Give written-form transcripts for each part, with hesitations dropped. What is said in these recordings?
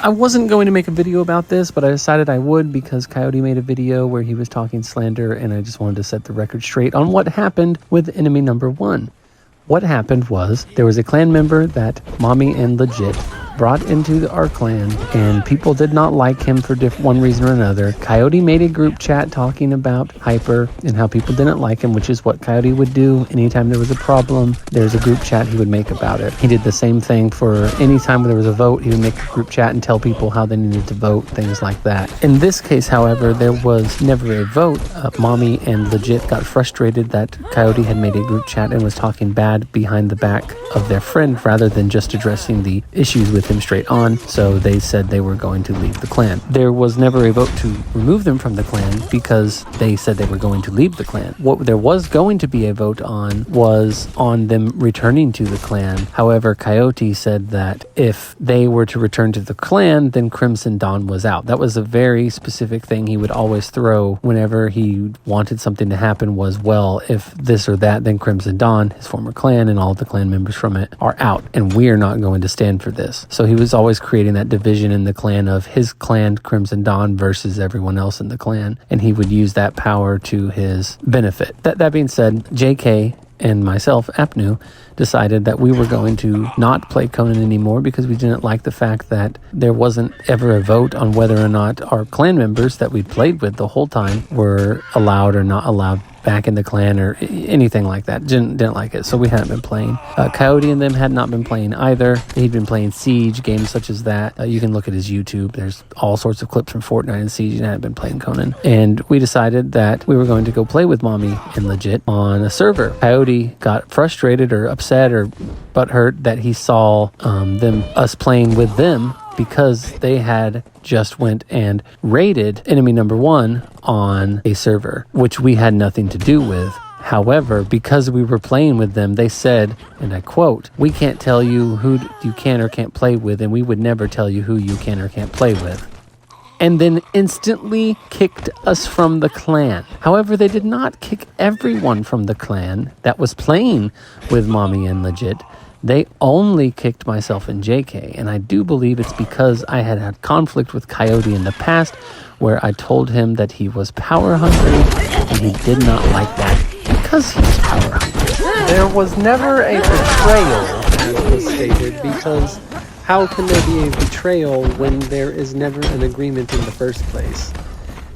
I wasn't going to make a video about this, but I decided I would because Coyote made a video where he was talking slander, and I just wanted to set the record straight on what happened with enemy number one. What happened was there was a clan member that Mommy and Legit brought into our clan, and people did not like him for one reason or another. Coyote made a group chat talking about Hyper and how people didn't like him, which is what Coyote would do anytime there was a problem. There's a group chat he would make about it. He did the same thing for any time there was a vote. He would make a group chat and tell people how they needed to vote, things like that. In this case, however, there was never a vote. Mommy and Legit got frustrated that Coyote had made a group chat and was talking bad behind the back of their friend rather than just addressing the issues with him straight on, so they said they were going to leave the clan. There was never a vote to remove them from the clan because they said they were going to leave the clan. What there was going to be a vote on was on them returning to the clan. However, Coyote said that if they were to return to the clan, then Crimson Dawn was out. That was a very specific thing he would always throw whenever he wanted something to happen was, well, if this or that, then Crimson Dawn, his former clan, and all of the clan members from it are out, and we're not going to stand for this. So he was always creating that division in the clan of his clan, Crimson Dawn, versus everyone else in the clan, and he would use that power to his benefit. That being said, JK and myself, Apnu, decided that we were going to not play Conan anymore because we didn't like the fact that there wasn't ever a vote on whether or not our clan members that we'd played with the whole time were allowed or not allowed back in the clan or anything like that. Didn't like it, so we hadn't been playing. Coyote and them had not been playing either. He'd been playing Siege, games such as that. You can look at his YouTube. There's all sorts of clips from Fortnite and Siege, and hadn't been playing Conan. And we decided that we were going to go play with Mommy and Legit on a server. Coyote got frustrated or upset or butthurt that he saw us playing with them because they had just went and raided enemy number one on a server, which we had nothing to do with. However, because we were playing with them, they said, and I quote, "We can't tell you who you can or can't play with, and we would never tell you who you can or can't play with." And then instantly kicked us from the clan. However, they did not kick everyone from the clan that was playing with Mommy and Legit. They only kicked myself and JK, and I do believe it's because I had conflict with Coyote in the past where I told him that he was power hungry, and he did not like that because he was power hungry. There was never a betrayal, as was stated, because how can there be a betrayal when there is never an agreement in the first place?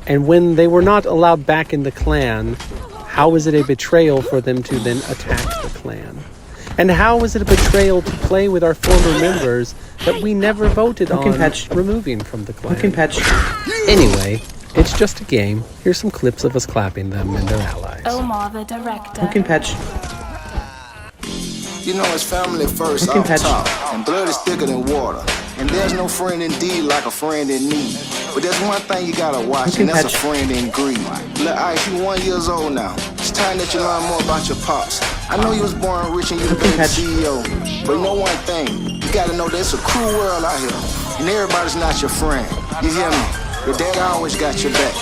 And when they were not allowed back in the clan, how is it a betrayal for them to then attack the clan? And how is it a betrayal to play with our former members that we never voted on removing from the clan? Anyway, it's just a game. Here's some clips of us clapping them and their allies. Omar, the director. You know it's family first off top, and blood is thicker than water. And there's no friend indeed like a friend in need. But there's one thing you gotta watch, and that's a friend in greed. Look, Ice, you 1 year old now. It's time that you learn more about your pops. I know you was born rich and you the baby CEO, but know one thing, you gotta know there's a cruel world out here, and everybody's not your friend. You hear me? Your dad always got your back.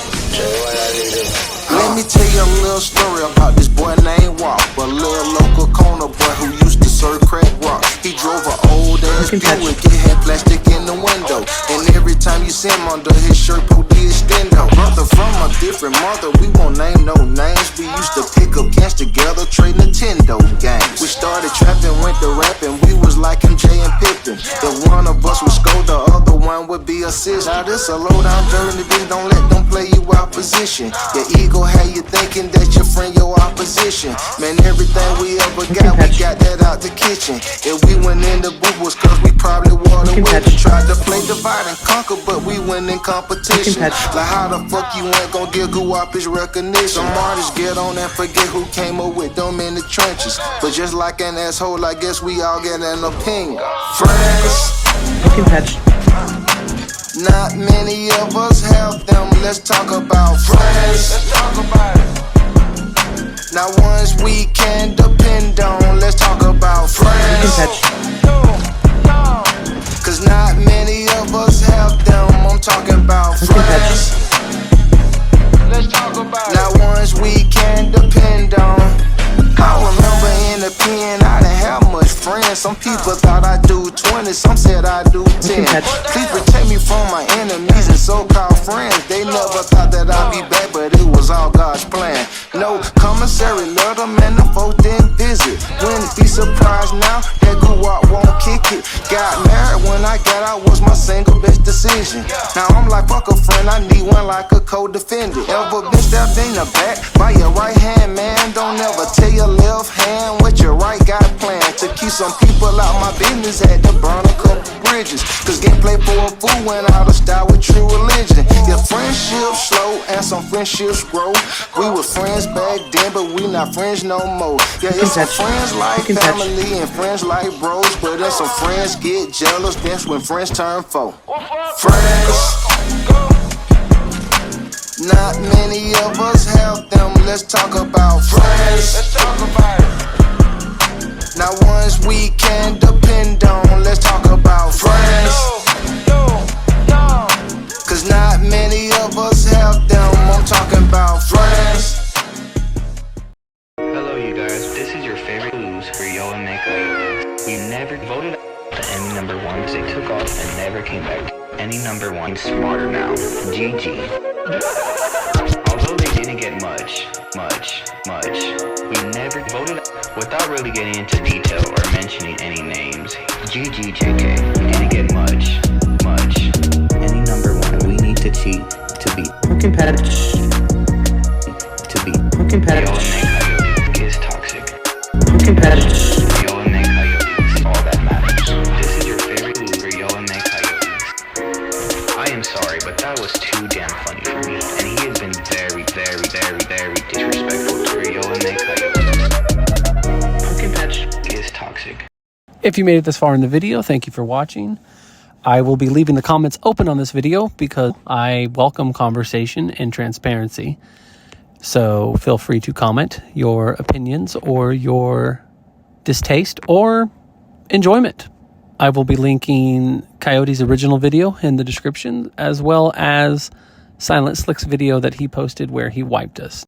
Let me tell you a little story about this boy named Walt, a little local corner boy who used to serve crack rock. He drove an old ass Buick, it had plastic in the window, and every time you see him under his shirt, pulled the extendo. Brother from a different mother, we won't name no names. We used to pick up cans together, trade Nintendo games. We started trapping, went to rapping, we was like MJ and Pippin. If one of us would score, the other one would be assist. Now this a low down dirty beat, don't let them play you out position. Your ego had you thinking that your friend your opposition. Man, everything we ever got, we got that out the kitchen. If we went in the booth was cause we probably wore the whip and tried to play divide and conquer, but we win in competition. Like how the fuck you ain't gon' give Guap his recognition? Some artists get on and forget who came up with them in the trenches. But just like an asshole, I guess we all get an opinion. Friends, not many of us have them. Let's talk about friends. Now ones we can depend on. Let's talk about friends. Cause not many of us have them. I'm talking about friends. Let's talk about now ones we can depend on. I remember in the pen, I didn't have much friends. Some people thought I do 20, some said I do 10. Please protect me so-called friends. They never thought that I'd be back, but it was all God's plan. No commissary, let them and the folks didn't visit. Wouldn't be surprised now that Guwap won't kick it. Got married when I got out was my single best decision. Now I'm like, fuck a friend, I need one like a co-defendant. Ever been stabbed in the back by your right hand, man? Don't ever tell your left hand what your right got planned. To keep some people out my business, had to burn a couple bridges. Cause gameplay for a fool went out of style with true religion. Your friendships slow and some friendships grow. We were friends back then, but we not friends no more. Yeah, it's some friends like family and friends like bros, but then some friends get jealous, that's when friends turn foe. Friends, not many of us have them. Let's talk about friends. Let's talk about it. Now ones we can depend on. Let's talk about friends. Cause not many of us have them. I'm talking about friends. Hello you guys, this is your favorite blues for Yo and Coyote. We never voted the Emmy number one because they took off and never came back. Emmy number one smarter now. GG. Although they didn't get much, we never voted without really getting into detail or mentioning any names. GG JK, we didn't get much. Emmy number one, we need to cheat to beat. Pumpkin patch. To beat. Pumpkin patch. Yo and Coyote is toxic. Pumpkin patch. Yo and Coyote, all that matters. This is your favorite blues for Yo and Coyote. I am sorry, but that was too damn funny for me, and he has been very disrespectful to Yo and Coyote. Pumpkin patch is toxic. If you made it this far in the video, thank you for watching. I will be leaving the comments open on this video because I welcome conversation and transparency. So feel free to comment your opinions or your distaste or enjoyment. I will be linking Coyote's original video in the description, as well as Silent Slick's video that he posted where he wiped us.